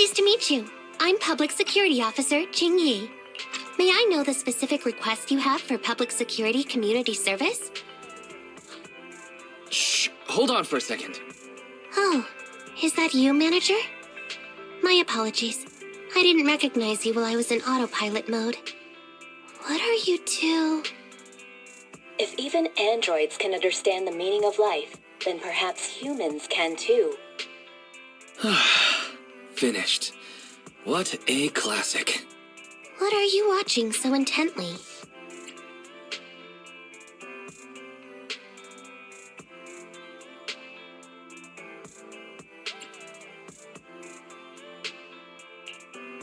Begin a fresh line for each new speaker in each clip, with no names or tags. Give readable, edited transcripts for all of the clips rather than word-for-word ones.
Pleased to meet you. I'm Public Security Officer Ching Yi. May I know the specific request you have for public security community service?
Shh, hold on for a second.
Oh, is that you, Manager? My apologies. I didn't recognize you while I was in autopilot mode. What are you two?
If even androids can understand the meaning of life, then perhaps humans can too.
Finished. What a classic.
What are you watching so intently?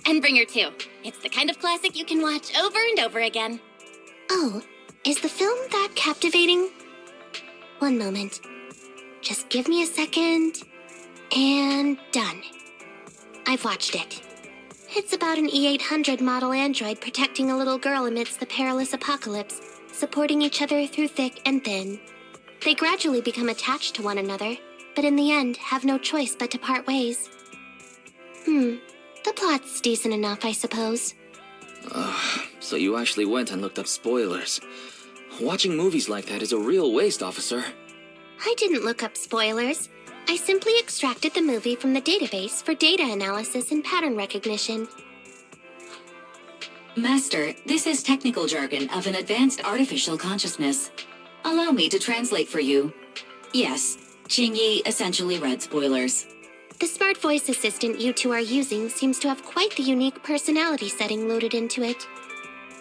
And Bringer 2. It's the kind of classic you can watch over and over again.
Oh, is the film that captivating? One moment. Just give me a second. And done. I've watched it. It's about an E-800 model android protecting a little girl amidst the perilous apocalypse, supporting each other through thick and thin. They gradually become attached to one another, but in the end have no choice but to part ways. The plot's decent enough, I suppose.
So you actually went and looked up spoilers. Watching movies like that is a real waste, officer.
I didn't look up spoilers. I simply extracted the movie from the database for data analysis and pattern recognition.
Master, this is technical jargon of an advanced artificial consciousness. Allow me to translate for you. Yes, Ching Yi essentially read spoilers.
The smart voice assistant you two are using seems to have quite the unique personality setting loaded into it.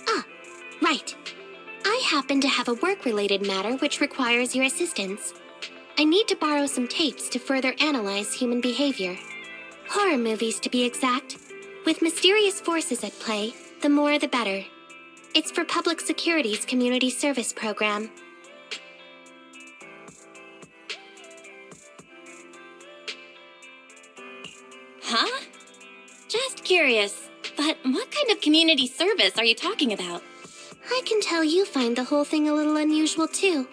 Ah, right. I happen to have a work-related matter which requires your assistance. I need to borrow some tapes to further analyze human behavior. Horror movies, to be exact. With mysterious forces at play, the more the better. It's for Public Security's community service program.
Huh? Just curious, but what kind of community service are you talking about?
I can tell you find the whole thing a little unusual, too.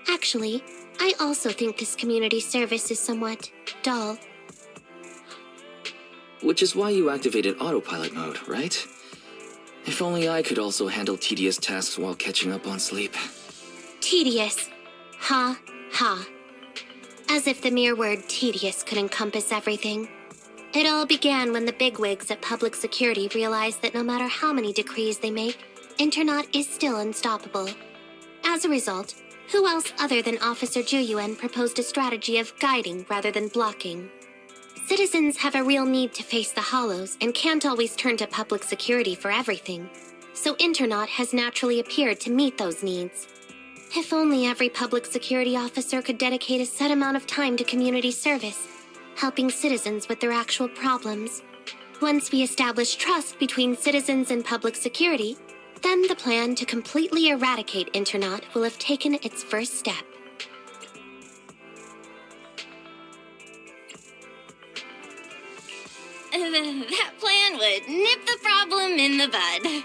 Actually, I also think this community service is somewhat dull.
Which is why you activated autopilot mode, right? If only I could also handle tedious tasks while catching up on sleep.
Tedious. Ha, ha. As if the mere word tedious could encompass everything. It all began when the bigwigs at Public Security realized that no matter how many decrees they make, Internaut is still unstoppable. As a result, who else other than Officer Juyuan proposed a strategy of guiding rather than blocking? Citizens have a real need to face the hollows and can't always turn to Public Security for everything, so Internaut has naturally appeared to meet those needs. If only every Public Security officer could dedicate a set amount of time to community service, helping citizens with their actual problems. Once we establish trust between citizens and Public Security, then the plan to completely eradicate Internaut will have taken its first step.
That plan would nip the problem in the bud.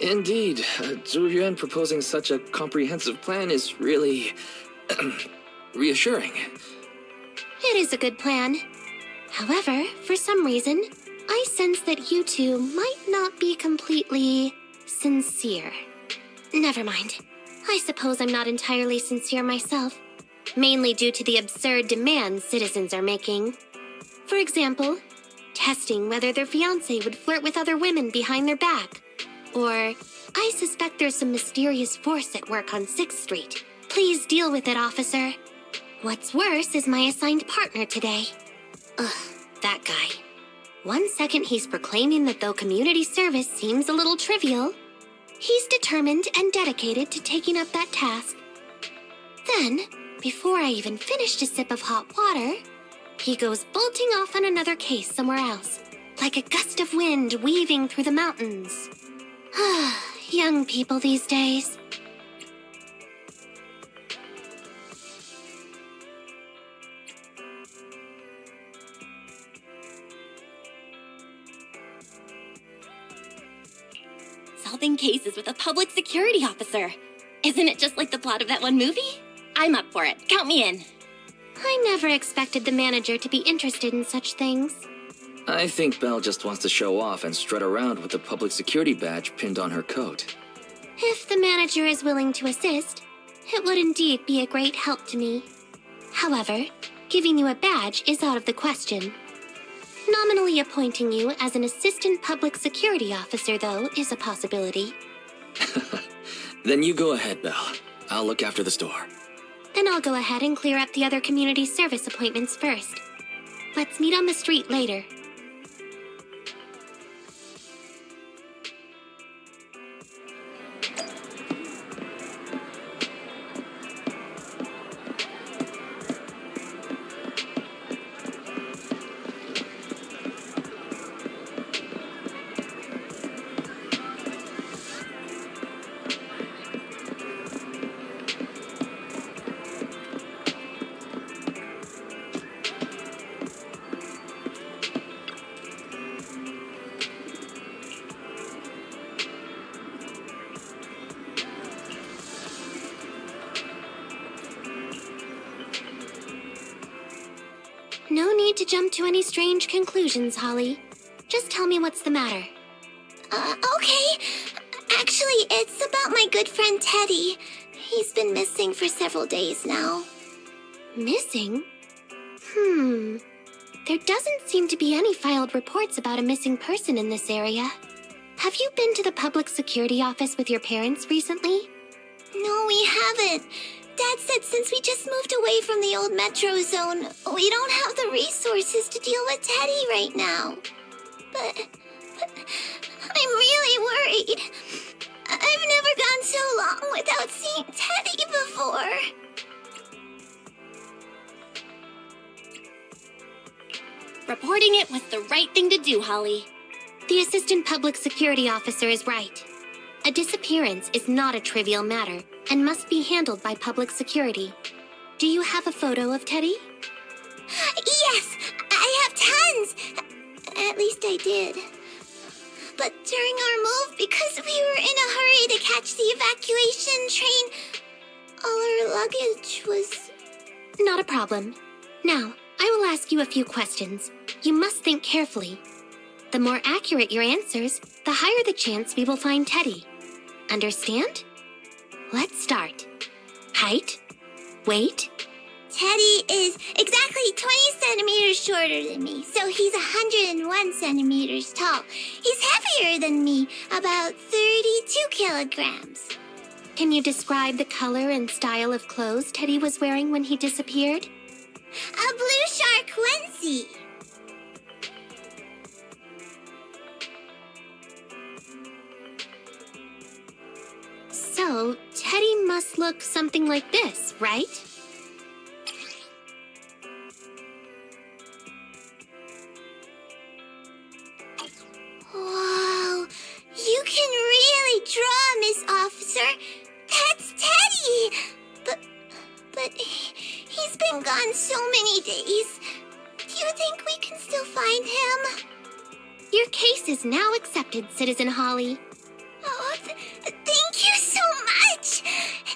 Indeed, Zhu Yuan proposing such a comprehensive plan is really reassuring.
It is a good plan. However, for some reason, I sense that you two might not be completely sincere. Never mind. I suppose I'm not entirely sincere myself, mainly due to the absurd demands citizens are making. For example, testing whether their fiancé would flirt with other women behind their back. Or, I suspect there's some mysterious force at work on 6th Street. Please deal with it, officer. What's worse is my assigned partner today. Ugh, that guy. One second he's proclaiming that though community service seems a little trivial, he's determined and dedicated to taking up that task. Then, before I even finished a sip of hot water, he goes bolting off on another case somewhere else, like a gust of wind weaving through the mountains. Young people these days.
Solving cases with a public security officer. Isn't it just like the plot of that one movie? I'm up for it. Count me in.
I never expected the manager to be interested in such things.
I think Belle just wants to show off and strut around with the public security badge pinned on her coat.
If the manager is willing to assist, it would indeed be a great help to me. However, giving you a badge is out of the question. Nominally appointing you as an assistant public security officer, though, is a possibility.
Then you go ahead, Belle. I'll look after the store.
Then I'll go ahead and clear up the other community service appointments first. Let's meet on the street later. No need to jump to any strange conclusions, Holly. Just tell me what's the matter.
Okay. Actually, it's about my good friend Teddy. He's been missing for several days now.
Missing? There doesn't seem to be any filed reports about a missing person in this area. Have you been to the public security office with your parents recently?
No, we haven't. Dad said since we just moved away from the old metro zone, we don't have the resources to deal with Teddy right now. But I'm really worried. I've never gone so long without seeing Teddy before.
Reporting it was the right thing to do, Holly.
The assistant public security officer is right. A disappearance is not a trivial matter and must be handled by public security. Do you have a photo of Teddy?
Yes, I have tons. At least I did. But during our move, because we were in a hurry to catch the evacuation train, all our luggage was...
Not a problem. Now, I will ask you a few questions. You must think carefully. The more accurate your answers, the higher the chance we will find Teddy. Understand? Let's start. Height? Weight?
Teddy is exactly 20 centimeters shorter than me, so he's 101 centimeters tall. He's heavier than me, about 32 kilograms.
Can you describe the color and style of clothes Teddy was wearing when he disappeared?
A blue shark onesie.
So, Teddy must look something like this, right?
Whoa, you can really draw, Miss Officer. That's Teddy. But he's been gone so many days. Do you think we can still find him?
Your case is now accepted, Citizen Holly.
Oh, thank you so much.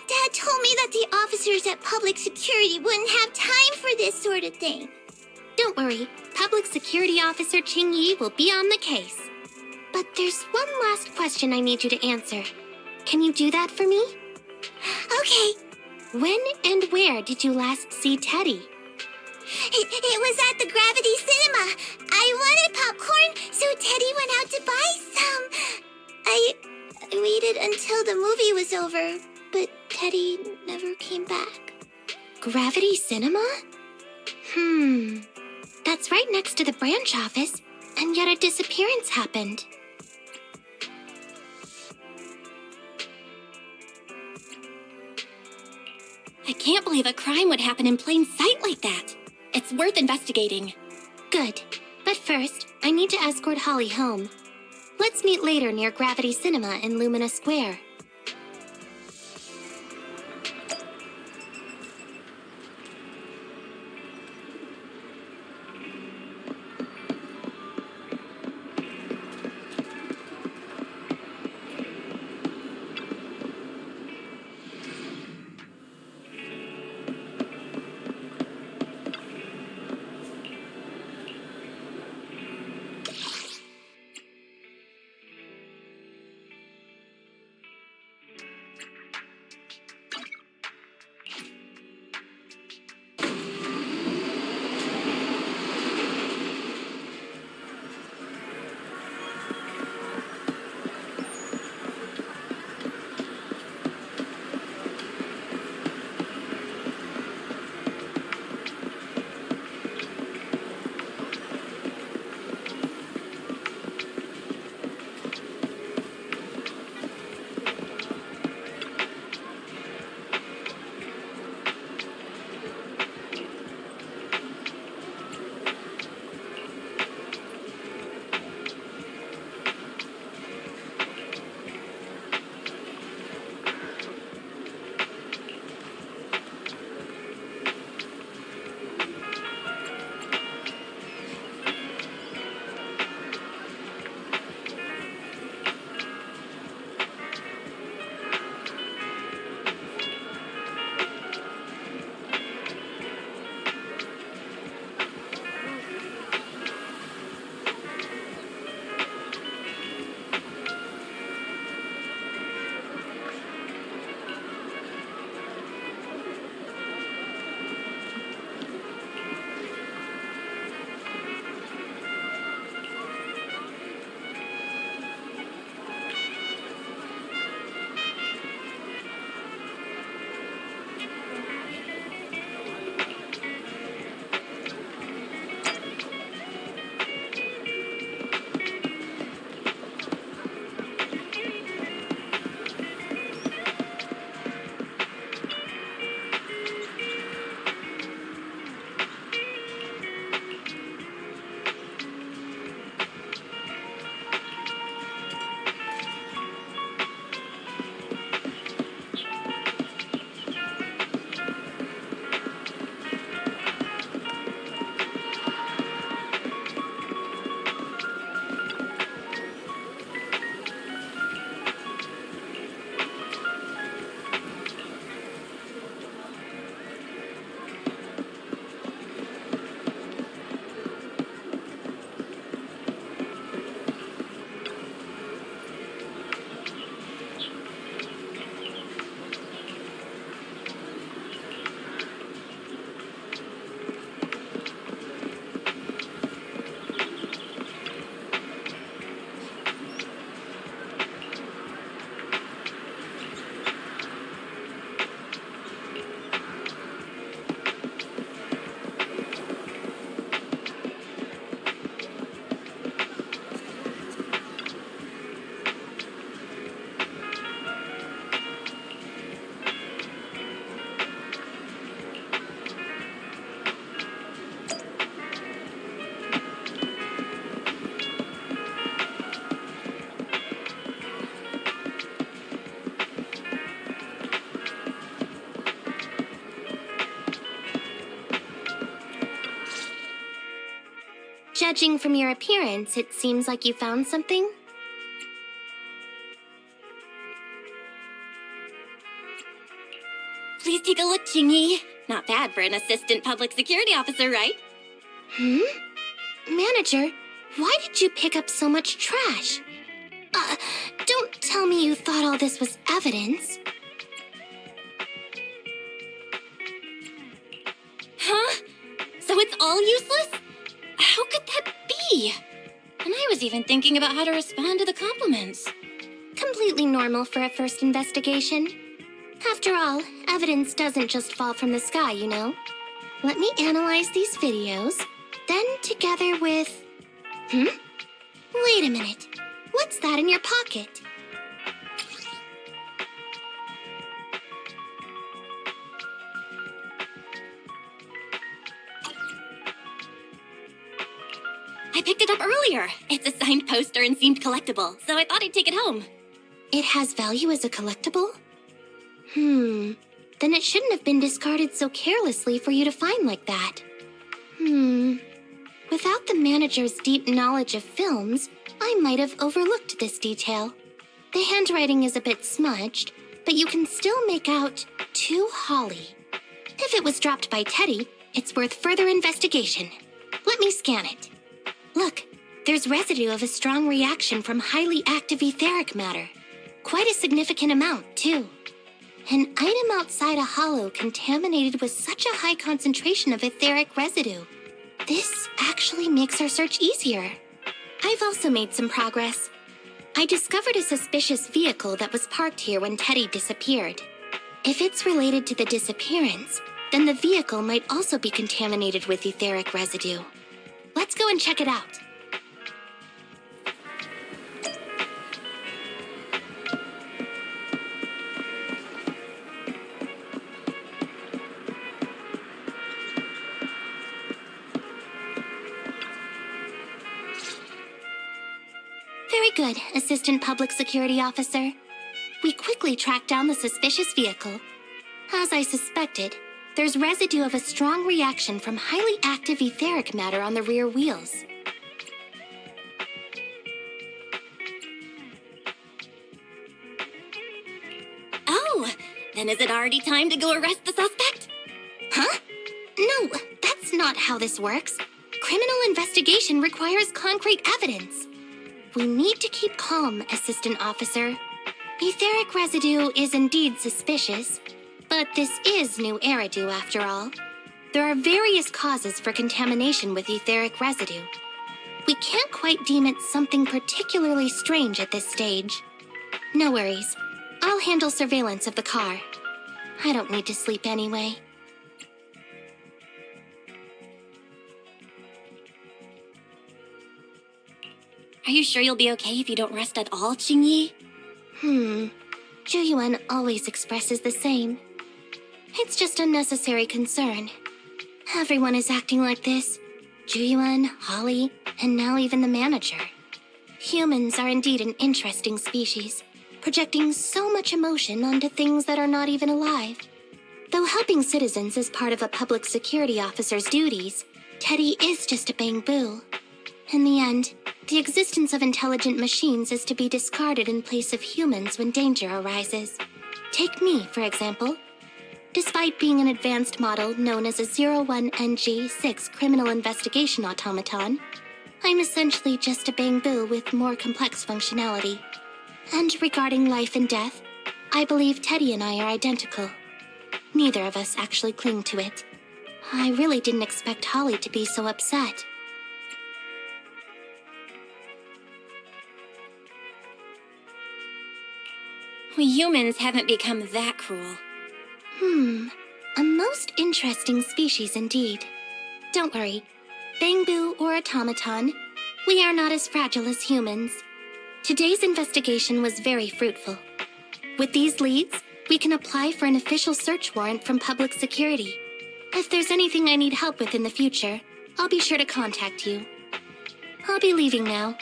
Dad told me that the officers at public security wouldn't have time for this sort of thing.
Don't worry, Public Security Officer Ching Yi will be on the case. But there's one last question I need you to answer. Can you do that for me?
Okay.
When and where did you last see Teddy?
It was at the Gravity Cinema. I wanted popcorn, so Teddy went out to buy some. I waited until the movie was over, but Teddy never came back.
Gravity Cinema? That's right next to the branch office, and yet a disappearance happened.
I can't believe a crime would happen in plain sight like that. It's worth investigating.
Good. But first, I need to escort Holly home. Let's meet later near Gravity Cinema in Lumina Square. Judging from your appearance, it seems like you found something.
Please take a look, Chingy. Not bad for an assistant public security officer, right?
Manager, why did you pick up so much trash? Don't tell me you thought all this was evidence.
Huh? So it's all useless? How could that be? And I was even thinking about how to respond to the compliments.
Completely normal for a first investigation. After all, evidence doesn't just fall from the sky, you know. Let me analyze these videos, then together with... Wait a minute. What's that in your pocket?
I picked it up earlier. It's a signed poster and seemed collectible, so I thought I'd take it home.
It has value as a collectible? Then it shouldn't have been discarded so carelessly for you to find like that. Without the manager's deep knowledge of films, I might have overlooked this detail. The handwriting is a bit smudged, but you can still make out "To Holly." If it was dropped by Teddy, it's worth further investigation. Let me scan it. Look, there's residue of a strong reaction from highly active etheric matter. Quite a significant amount, too. An item outside a hollow contaminated with such a high concentration of etheric residue. This actually makes our search easier. I've also made some progress. I discovered a suspicious vehicle that was parked here when Teddy disappeared. If it's related to the disappearance, then the vehicle might also be contaminated with etheric residue. Let's go and check it out. Very good, Assistant Public Security Officer. We quickly tracked down the suspicious vehicle. As I suspected, there's residue of a strong reaction from highly active etheric matter on the rear wheels.
Oh, then is it already time to go arrest the suspect?
Huh? No, that's not how this works. Criminal investigation requires concrete evidence. We need to keep calm, Assistant Officer. Etheric residue is indeed suspicious, but this is new Eridu after all. There are various causes for contamination with etheric residue. We can't quite deem it something particularly strange at this stage. No worries. I'll handle surveillance of the car. I don't need to sleep anyway.
Are you sure you'll be okay if you don't rest at all, Qingyi?
Zhu always expresses the same. It's just unnecessary concern. Everyone is acting like this. Zhu, Holly, and now even the manager. Humans are indeed an interesting species, projecting so much emotion onto things that are not even alive. Though helping citizens is part of a public security officer's duties, Teddy is just a Bangboo. In the end, the existence of intelligent machines is to be discarded in place of humans when danger arises. Take me, for example. Despite being an advanced model known as a 01NG6 criminal investigation automaton, I'm essentially just a Bangboo with more complex functionality. And regarding life and death, I believe Teddy and I are identical. Neither of us actually cling to it. I really didn't expect Holly to be so upset.
We humans haven't become that cruel.
A most interesting species indeed. Don't worry, Bangboo or automaton, we are not as fragile as humans. Today's investigation was very fruitful. With these leads, we can apply for an official search warrant from public security. If there's anything I need help with in the future, I'll be sure to contact you. I'll be leaving now.